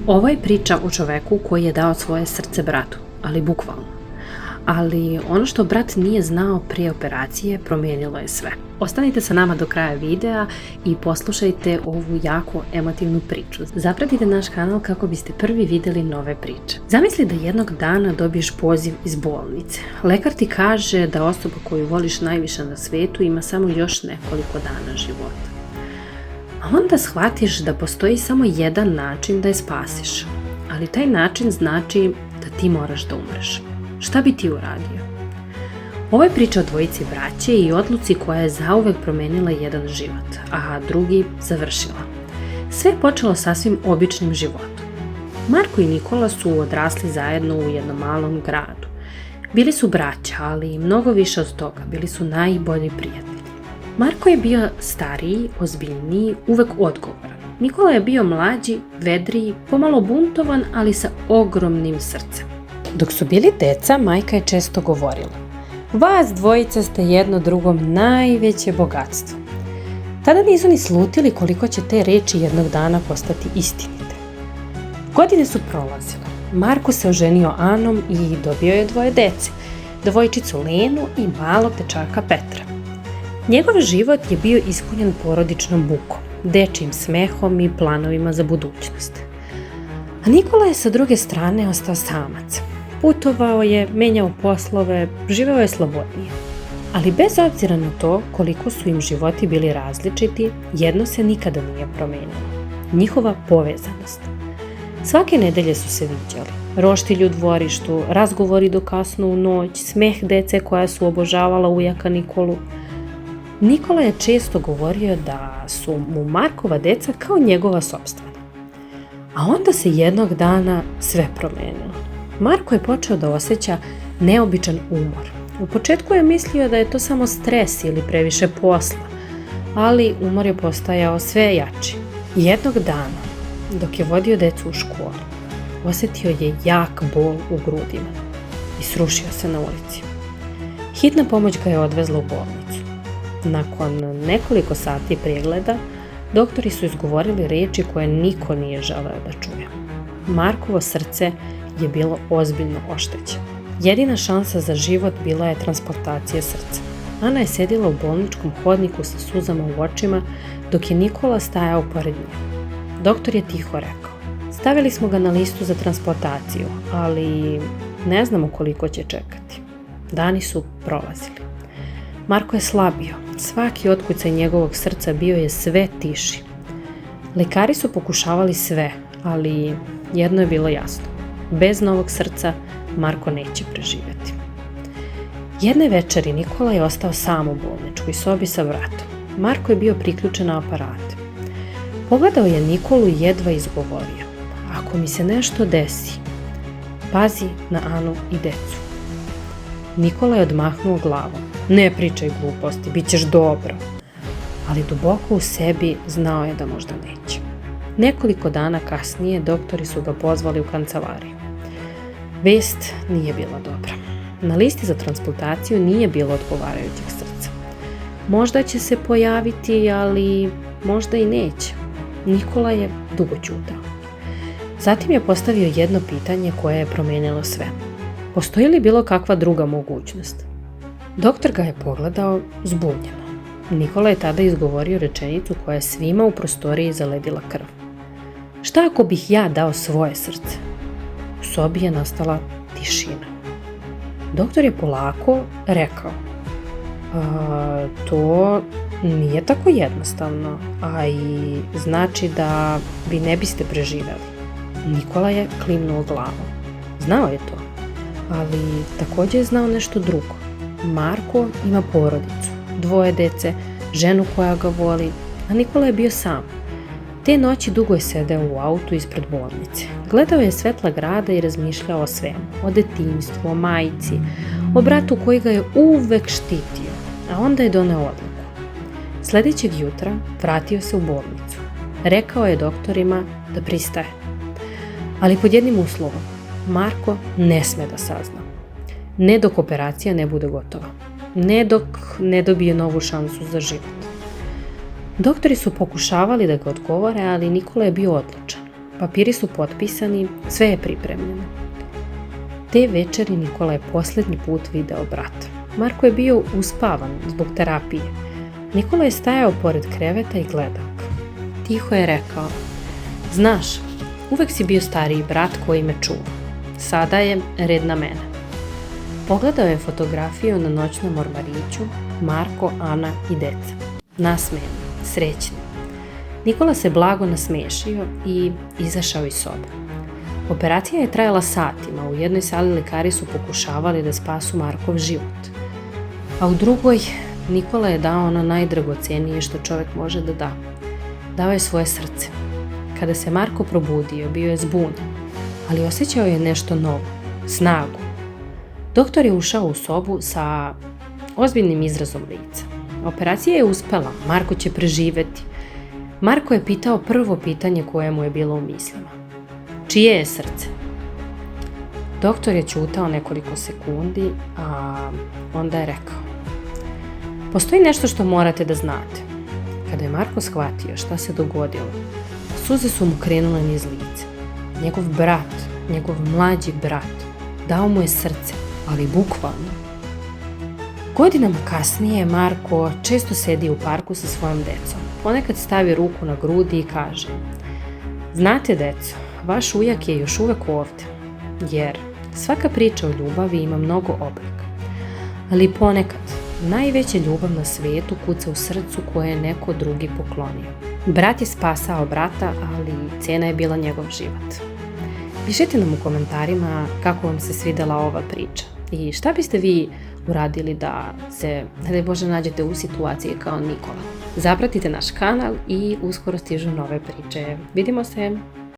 Ovo je priča o čoveku koji je dao svoje srce bratu, ali bukvalno. Ali ono što brat nije znao prije operacije promijenilo je sve. Ostanite sa nama do kraja videa i poslušajte ovu jako emotivnu priču. Zapratite naš kanal kako biste prvi vidjeli nove priče. Zamisli da jednog dana dobiješ poziv iz bolnice. Lekar ti kaže da osoba koju voliš najviše na svijetu ima samo još nekoliko dana života. A onda shvatiš da postoji samo jedan način da je spasiš, ali taj način znači da ti moraš da umreš. Šta bi ti uradio? Ovo je priča o dvojici braće i odluci koja je zauvek promenila jedan život, a drugi završila. Sve je počelo sasvim običnim životom. Marko i Nikola su odrasli zajedno u jednom malom gradu. Bili su braća, ali i mnogo više od toga, bili su najbolji prijatelji. Marko je bio stariji, ozbiljniji, uvek odgovoran. Nikola je bio mlađi, vedriji, pomalo buntovan, ali sa ogromnim srcem. Dok su bili deca, majka je često govorila: vas dvojica ste jedno drugom najveće bogatstvo. Tada nisu ni slutili koliko će te reči jednog dana postati istinite. Godine su prolazile. Marko se oženio Anom i dobio je dvoje dece, devojčicu Lenu i malog dečaka Petra. Njegov život je bio ispunjen porodičnom bukom, dečijim smehom i planovima za budućnost. A Nikola je sa druge strane ostao samac. Putovao je, menjao poslove, živeo je slobodnije. Ali bez obzira na to koliko su im životi bili različiti, jedno se nikada nije promenilo. Njihova povezanost. Svake nedelje su se viđali. Roštilj u dvorištu, razgovori do kasno u noć, smeh dece koja su obožavala ujaka Nikolu. Nikola je često govorio da su mu Markova deca kao njegova sopstvena. A onda se jednog dana sve promenilo. Marko je počeo da osjeća neobičan umor. U početku je mislio da je to samo stres ili previše posla, ali umor je postajao sve jači. Jednog dana, dok je vodio decu u školu, osjetio je jak bol u grudima i srušio se na ulici. Hitna pomoć ga je odvezla u bolnicu. Nakon nekoliko sati pregleda, doktori su izgovorili riječi koje niko nije želeo da čuje. Markovo srce je bilo ozbiljno oštećeno. Jedina šansa za život bila je transplantacija srca. Ana je sedila u bolničkom hodniku sa suzama u očima, dok je Nikola stajao pored nje. Doktor je tiho rekao: stavili smo ga na listu za transplantaciju, ali ne znamo koliko će čekati. Dani su prolazili. Marko je slabio. Svaki otkucaj njegovog srca bio je sve tiši. Lekari su pokušavali sve, ali jedno je bilo jasno. Bez novog srca Marko neće preživjeti. Jedne večeri Nikola je ostao sam u bolničkoj sobi sa bratom. Marko je bio priključen na aparate. Pogledao je Nikolu i jedva izgovorio: ako mi se nešto desi, pazi na Anu i decu. Nikola je odmahnuo glavom: ne pričaj gluposti, bit ćeš dobro. Ali duboko u sebi znao je da možda neće. Nekoliko dana kasnije doktori su ga pozvali u kancelariju. Vest nije bila dobra. Na listi za transplantaciju nije bilo odgovarajućeg srca. Možda će se pojaviti, ali možda i neće. Nikola je dugo ćutao. Zatim je postavio jedno pitanje koje je promijenilo sve. Postoji li bilo kakva druga mogućnost? Doktor ga je pogledao zbunjeno. Nikola je tada izgovorio rečenicu koja je svima u prostoriji zaledila krv. Šta ako bih ja dao svoje srce? U sobi je nastala tišina. Doktor je polako rekao: to nije tako jednostavno, a i znači da vi ne biste preživjeli. Nikola je klimnuo glavom. Znao je to, ali također je znao nešto drugo. Marko ima porodicu, dvoje dece, ženu koja ga voli, a Nikola je bio sam. Te noći dugo je sedeo u autu ispred bolnice. Gledao je svetla grada i razmišljao o svemu, o detinjstvu, o majci, o bratu koji ga je uvek štitio, a onda je doneo odluku. Sljedećeg jutra vratio se u bolnicu. Rekao je doktorima da pristaje. Ali pod jednim uslovom: Marko ne sme da sazna. Ne dok operacija ne bude gotova. Ne dok ne dobije novu šansu za život. Doktori su pokušavali da ga odgovore, ali Nikola je bio odlučan. Papiri su potpisani, sve je pripremljeno. Te večeri Nikola je posljednji put video brata. Marko je bio uspavan zbog terapije. Nikola je stajao pored kreveta i gledao ga. Tiho je rekao: znaš, uvek si bio stariji brat koji me čuva. Sada je red na mene. Pogledao je fotografiju na noćnom ormariću, Marko, Ana i deca. Nasmejani, srećni. Nikola se blago nasmiješio i izašao iz sobe. Operacija je trajala satima, u jednoj sali lekari su pokušavali da spasu Markov život. A u drugoj, Nikola je dao ono najdragocenije što čovjek može da da. Dao je svoje srce. Kada se Marko probudio, bio je zbunjen, ali osjećao je nešto novo, snagu. Doktor je ušao u sobu sa ozbiljnim izrazom lica. Operacija je uspela, Marko će preživjeti. Marko je pitao prvo pitanje koje mu je bilo u mislima. Čije je srce? Doktor je ćutao nekoliko sekundi, a onda je rekao: postoji nešto što morate da znate. Kada je Marko shvatio šta se dogodilo, suze su mu krenule niz lice. Njegov brat, njegov mlađi brat, dao mu je srce, ali bukvalno. Godinama kasnije Marko često sedi u parku sa svojom decom. Ponekad stavi ruku na grudi i kaže: znate, deco, vaš ujak je još uvek ovdje, jer svaka priča o ljubavi ima mnogo oblika. Ali ponekad najveća ljubav na svijetu kuca u srcu koje je neko drugi poklonio. Brat je spasao brata, ali cena je bila njegov život. Pišite nam u komentarima kako vam se svidjela ova priča i šta biste vi uradili da se, ne daj Bože, nađete u situaciji kao Nikola. Zapratite naš kanal i uskoro stižu nove priče. Vidimo se!